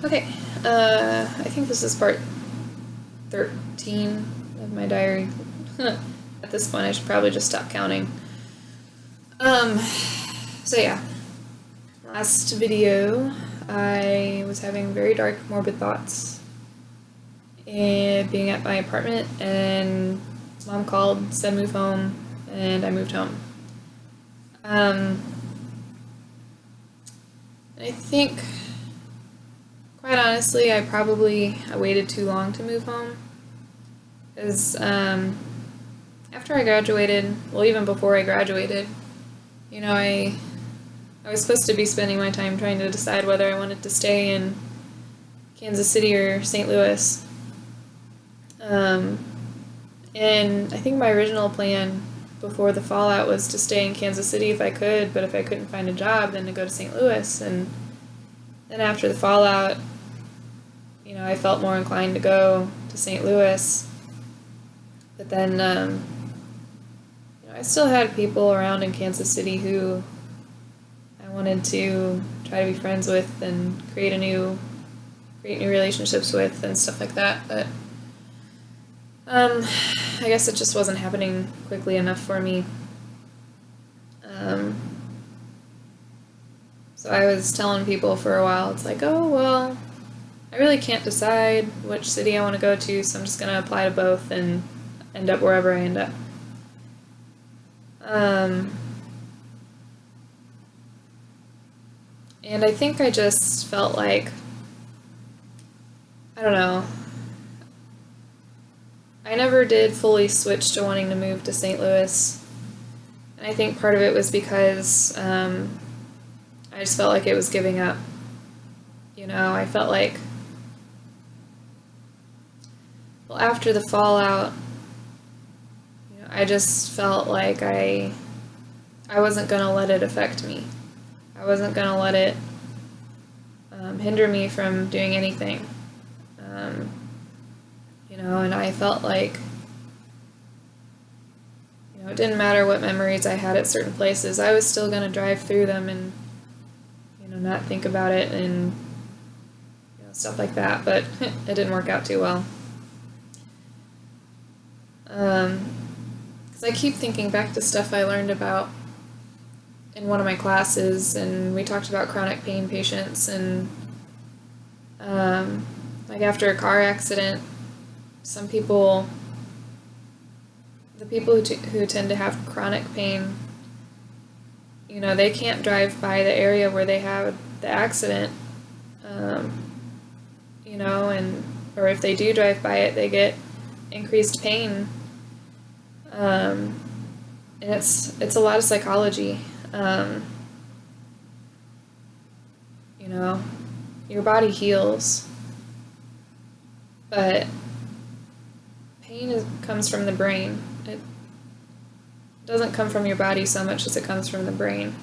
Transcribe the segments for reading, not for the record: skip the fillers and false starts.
Okay, I think this is part 13 of my diary. At this point, I should probably just stop counting. Um, so yeah, last video, I was having very dark, morbid thoughts, and being at my apartment, and Mom called, said move home, and I moved home. I think, quite honestly, I waited too long to move home. Because after I graduated, well, even before I graduated, I was supposed to be spending my time trying to decide whether I wanted to stay in Kansas City or St. Louis. And I think my original plan before the fallout was to stay in Kansas City if I could, but if I couldn't find a job, then to go to St. Louis. And then after the fallout, I felt more inclined to go to St. Louis. But then, I still had people around in Kansas City who I wanted to try to be friends with and create new relationships with and stuff like that. But I guess it just wasn't happening quickly enough for me. So I was telling people for a while, it's like, oh, well, I really can't decide which city I want to go to, so I'm just going to apply to both and end up wherever I end up. And I think I just felt like, I don't know, I never did fully switch to wanting to move to St. Louis. And I think part of it was because I just felt like it was giving up. I felt like, well, after the fallout, I just felt like I wasn't going to let it affect me. I wasn't going to let it hinder me from doing anything. And I felt like, it didn't matter what memories I had at certain places. I was still going to drive through them and, not think about it and, stuff like that. But it didn't work out too well. Because I keep thinking back to stuff I learned about in one of my classes, and we talked about chronic pain patients, and like after a car accident, some people, the people who tend to have chronic pain, they can't drive by the area where they had the accident, and or if they do drive by it, they get increased pain, and it's a lot of psychology. Your body heals, but pain comes from the brain. It doesn't come from your body so much as it comes from the brain.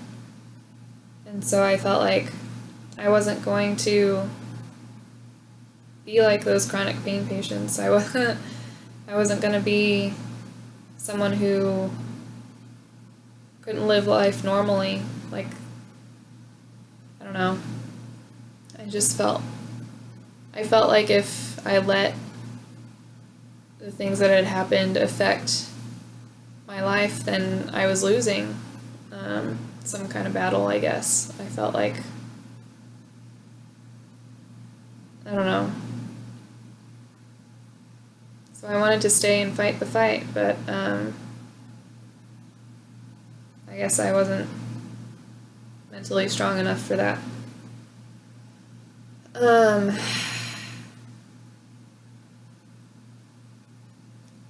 And so I felt like I wasn't going to be like those chronic pain patients. I wasn't going to be someone who couldn't live life normally. Like, I don't know. I felt like if I let the things that had happened affect my life, then I was losing some kind of battle, I guess. I felt like, I don't know. So I wanted to stay and fight the fight, but I guess I wasn't mentally strong enough for that.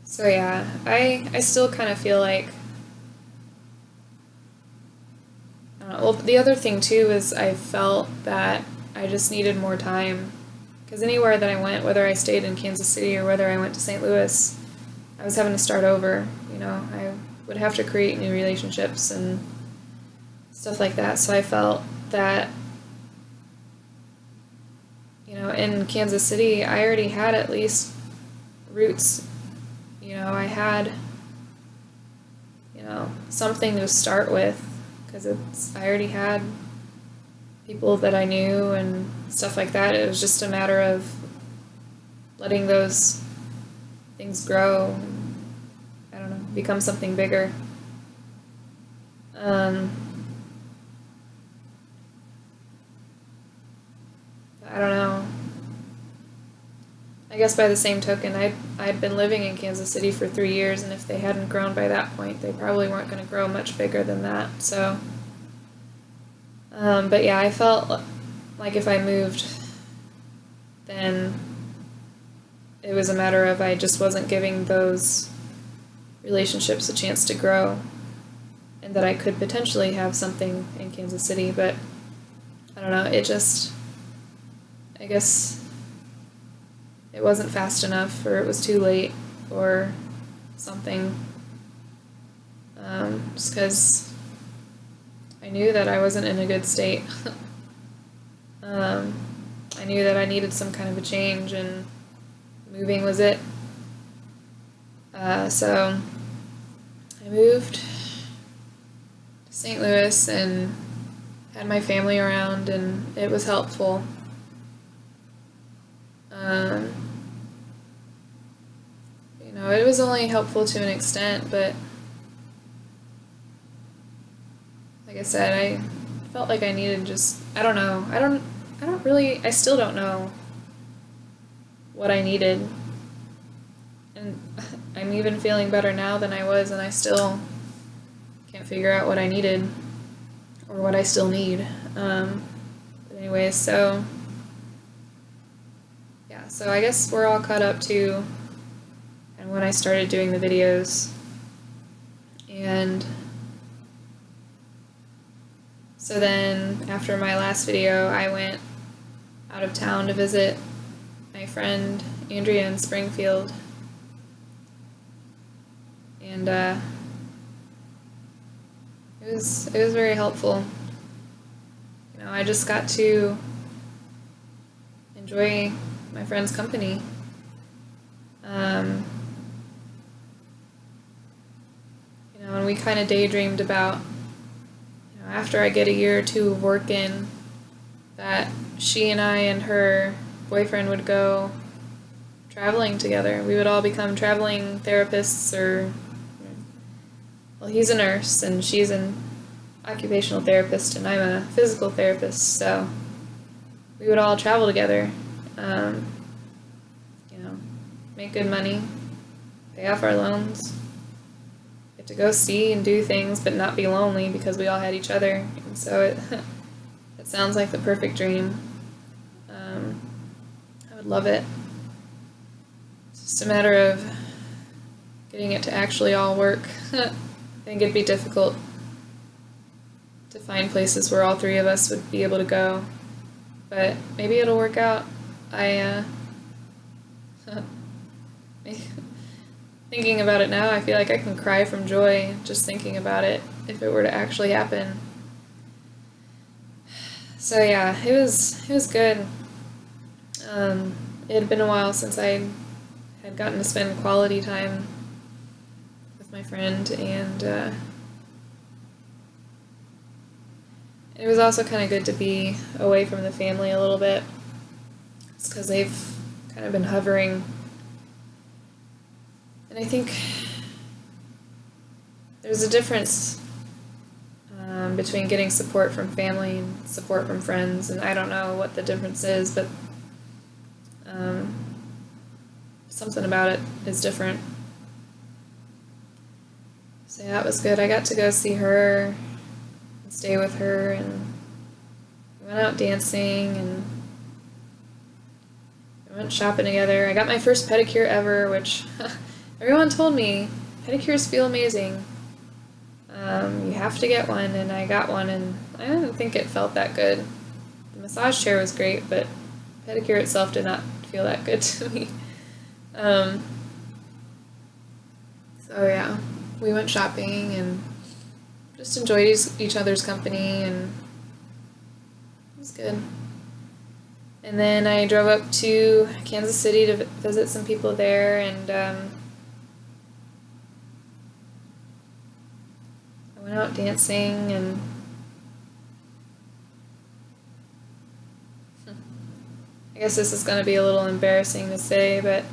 So yeah, I still kind of feel like, I don't know, well, the other thing too is I felt that I just needed more time, because anywhere that I went, whether I stayed in Kansas City or whether I went to St. Louis, I was having to start over. I would have to create new relationships and stuff like that. So I felt that, in Kansas City, I already had at least roots. I had, something to start with, because I already had people that I knew and stuff like that. It was just a matter of letting those things grow. I don't know, become something bigger. Um, I don't know. I guess by the same token, I'd been living in Kansas City for 3 years, and if they hadn't grown by that point, they probably weren't going to grow much bigger than that. So, but yeah, I felt like if I moved, then it was a matter of I just wasn't giving those relationships a chance to grow, and that I could potentially have something in Kansas City, but I don't know, I guess it wasn't fast enough, or it was too late, or something. Just because I knew that I wasn't in a good state. I knew that I needed some kind of a change, and moving was it. So I moved to St. Louis and had my family around, and it was helpful. It was only helpful to an extent, but like I said, I felt like I needed I don't know. I still don't know what I needed. And I'm even feeling better now than I was, and I still can't figure out what I needed or what I still need. But anyways, so yeah, so I guess we're all caught up to and when I started doing the videos. And so then after my last video, I went out of town to visit my friend Andrea in Springfield. And it was very helpful. I just got to enjoy my friend's company. And we kind of daydreamed about, after I get a year or two of work in, that she and I and her boyfriend would go traveling together. We would all become traveling therapists, well, he's a nurse and she's an occupational therapist and I'm a physical therapist, so we would all travel together, make good money, pay off our loans, get to go see and do things but not be lonely because we all had each other, and so it sounds like the perfect dream. I would love it. It's just a matter of getting it to actually all work. I think it'd be difficult to find places where all three of us would be able to go, but maybe it'll work out. Thinking about it now, I feel like I can cry from joy just thinking about it if it were to actually happen. So yeah, it was good. It had been a while since I had gotten to spend quality time with my friend, and it was also kind of good to be away from the family a little bit. It's because they've kind of been hovering. And I think there's a difference between getting support from family and support from friends, and I don't know what the difference is, but something about it is different. So yeah, it was good. I got to go see her and stay with her, and we went out dancing, and we went shopping together. I got my first pedicure ever, which everyone told me pedicures feel amazing. You have to get one, and I got one, and I didn't think it felt that good. The massage chair was great, but pedicure itself did not feel that good to me. So yeah, we went shopping and just enjoyed each other's company, and it was good. And then I drove up to Kansas City to visit some people there, and I went out dancing, and I guess this is going to be a little embarrassing to say, but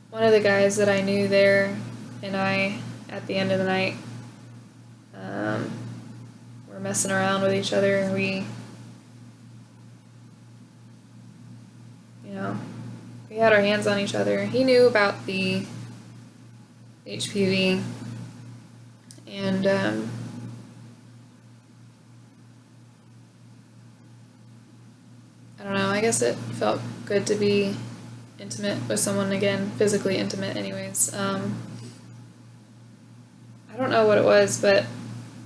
one of the guys that I knew there and I, at the end of the night, were messing around with each other, and we had our hands on each other. He knew about the HPV, and I don't know, I guess it felt good to be intimate with someone again, physically intimate anyways. I don't know what it was, but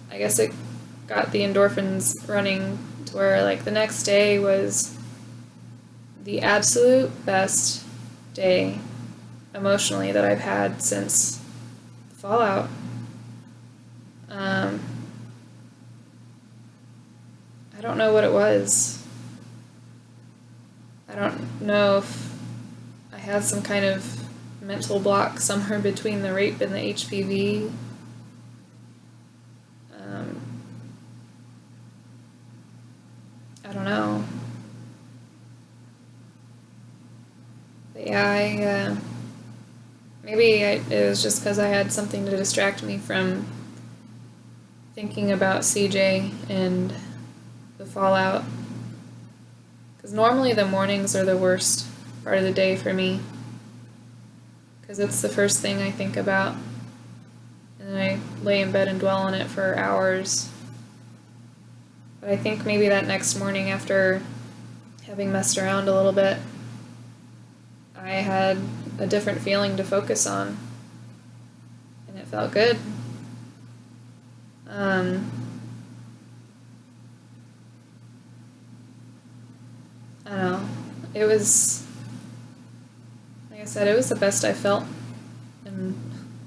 I guess it got the endorphins running to where, like, the next day was the absolute best day emotionally that I've had since the fallout. I don't know what it was. I don't know if I had some kind of mental block somewhere between the rape and the HPV. I don't know. But yeah, it was just because I had something to distract me from thinking about CJ and the fallout. Because normally the mornings are the worst part of the day for me. Because it's the first thing I think about. And then I lay in bed and dwell on it for hours. But I think maybe that next morning, after having messed around a little bit, I had a different feeling to focus on. And it felt good. I don't know. It was, like I said, it was the best I felt in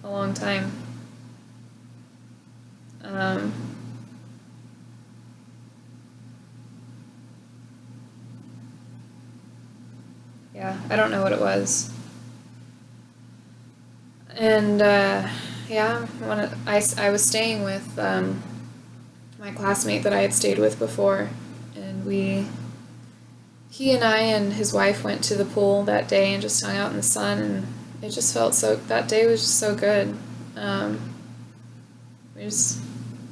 a long time. Yeah, I don't know what it was. And yeah, I was staying with my classmate that I had stayed with before, and he and I and his wife went to the pool that day and just hung out in the sun, and it just felt that day was just so good. We just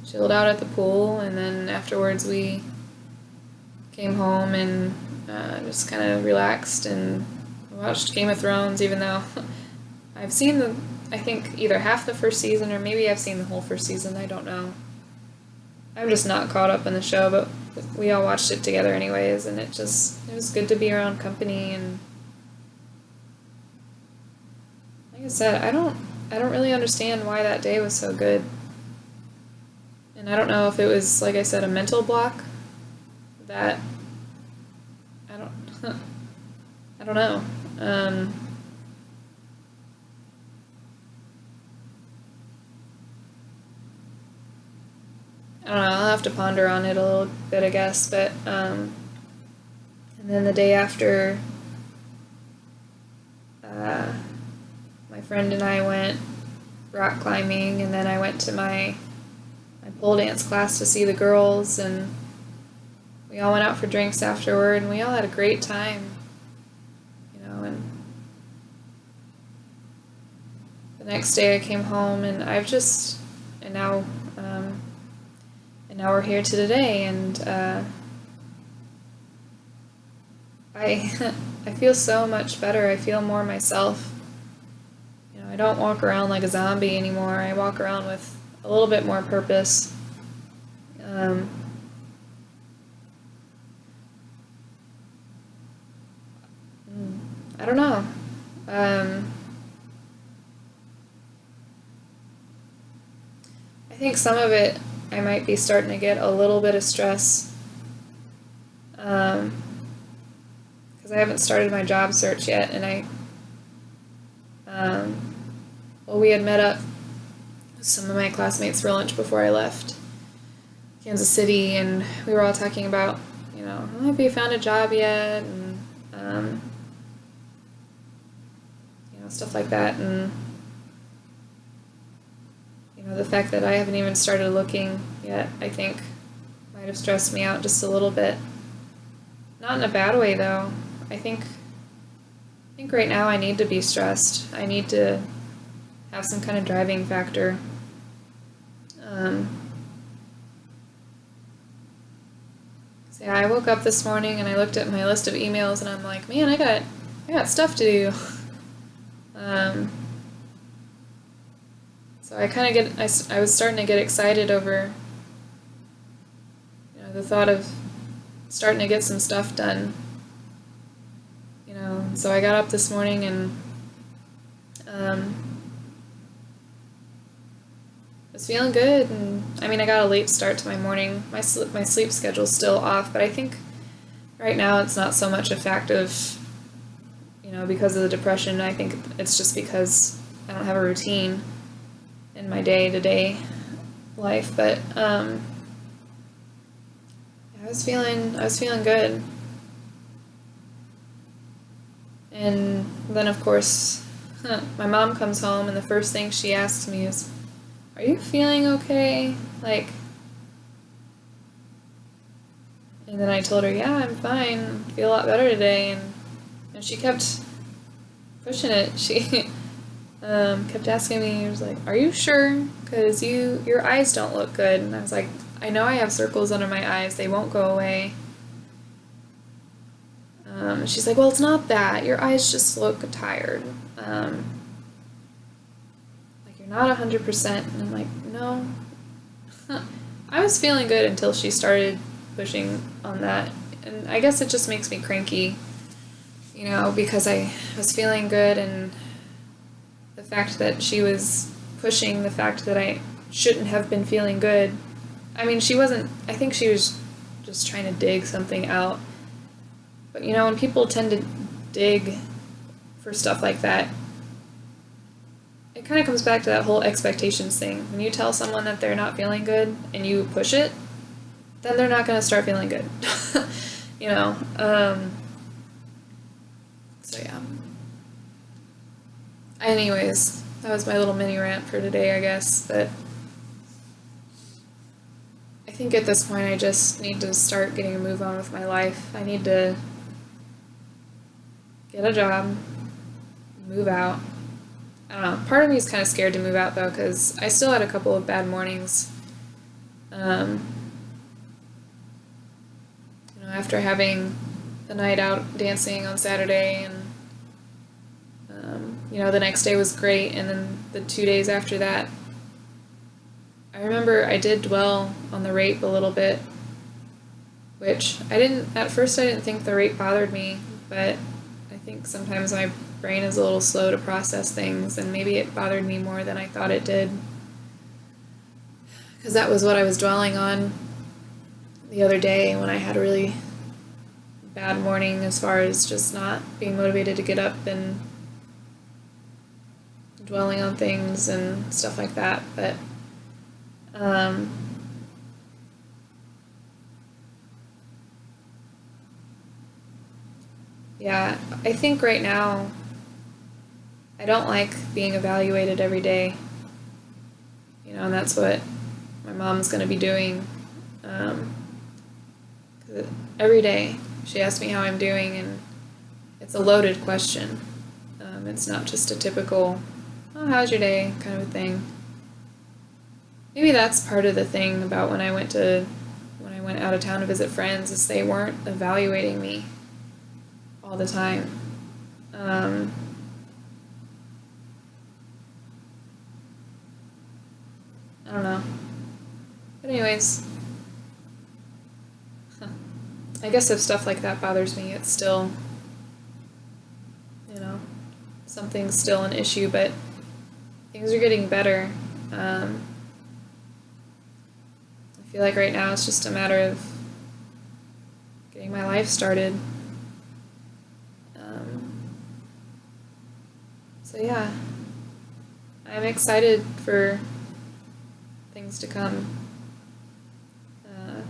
chilled out at the pool, and then afterwards we came home and just kind of relaxed and watched Game of Thrones, even though I've seen I think either half the first season or maybe I've seen the whole first season, I don't know. I'm just not caught up in the show, but we all watched it together anyways, and it was good to be around company. And like I said, I don't really understand why that day was so good. And I don't know if it was, like I said, a mental block that I don't know. I don't know, I'll have to ponder on it a little bit, I guess, but, and then the day after, my friend and I went rock climbing, and then I went to my pole dance class to see the girls, and we all went out for drinks afterward, and we all had a great time, and the next day I came home, and now we're here to today, and I I feel so much better. I feel more myself. I don't walk around like a zombie anymore. I walk around with a little bit more purpose. I don't know. I think some of it I might be starting to get a little bit of stress because I haven't started my job search yet, and we had met up with some of my classmates for lunch before I left Kansas City, and we were all talking about, have you found a job yet, and stuff like that, and the fact that I haven't even started looking yet, I think, might have stressed me out just a little bit. Not in a bad way though. I think right now I need to be stressed. I need to have some kind of driving factor. Um, so yeah, I woke up this morning and I looked at my list of emails and I'm like, man, I got stuff to do. Um, so I kind of I was starting to get excited over, the thought of starting to get some stuff done. So I got up this morning and um, was feeling good, and I mean I got a late start to my morning. My sleep schedule's still off, but I think right now it's not so much a fact of because of the depression. I think it's just because I don't have a routine in my day-to-day life. But I was feeling good, and then of course my mom comes home and the first thing she asks me is, "Are you feeling okay?" Like, and then I told her, "Yeah, I'm fine. I feel a lot better today." And she kept pushing it. She kept asking me. She was like, "Are you sure? Because your eyes don't look good." And I was like, "I know I have circles under my eyes. They won't go away." She's like, "Well, it's not that. Your eyes just look tired. Like you're not 100%." And I'm like, "No." I was feeling good until she started pushing on that. And I guess it just makes me cranky, because I was feeling good, and the fact that she was pushing the fact that I shouldn't have been feeling good. I mean, I think she was just trying to dig something out. But when people tend to dig for stuff like that, it kind of comes back to that whole expectations thing. When you tell someone that they're not feeling good and you push it, then they're not going to start feeling good. So yeah. Anyways, that was my little mini rant for today, I guess. But I think at this point I just need to start getting a move on with my life. I need to get a job, move out. I don't know. Part of me is kind of scared to move out though, because I still had a couple of bad mornings. After having the night out dancing on Saturday, and the next day was great, and then the 2 days after that, I remember I did dwell on the rape a little bit, which at first I didn't think the rape bothered me, but I think sometimes my brain is a little slow to process things, and maybe it bothered me more than I thought it did, because that was what I was dwelling on the other day when I had a really bad morning as far as just not being motivated to get up and dwelling on things and stuff like that. But yeah, I think right now I don't like being evaluated every day, and that's what my mom's going to be doing. 'Cause every day she asks me how I'm doing, and it's a loaded question. It's not just a typical, "Oh, how's your day?" kind of a thing. Maybe that's part of the thing about when I went out of town to visit friends, is they weren't evaluating me all the time. I don't know. But anyways, I guess if stuff like that bothers me, it's still, something's still an issue, but things are getting better. I feel like right now it's just a matter of getting my life started. So yeah, I'm excited for things to come. I'm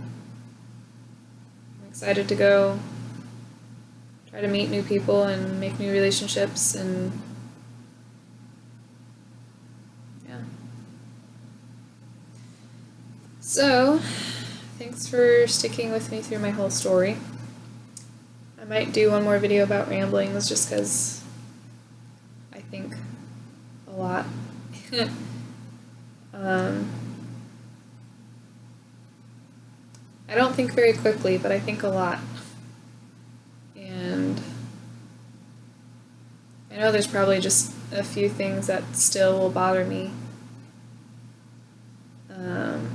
excited to go try to meet new people and make new relationships, and yeah. So, thanks for sticking with me through my whole story. might do one more video about ramblings just because I think a lot. I don't think very quickly, but I think a lot. And I know there's probably just a few things that still will bother me. And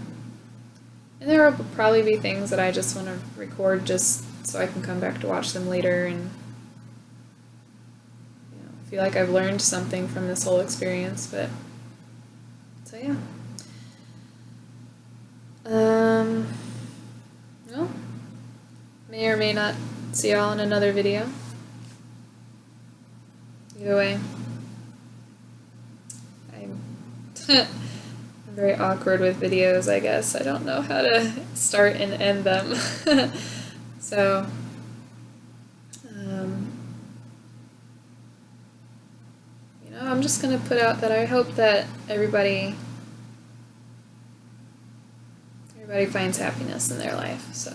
there will probably be things that I just want to record just so I can come back to watch them later and feel like I've learned something from this whole experience. But so yeah. Well, may or may not see y'all in another video. Either way, I'm very awkward with videos, I guess. I don't know how to start and end them. So, I'm just going to put out that I hope that everybody finds happiness in their life. So.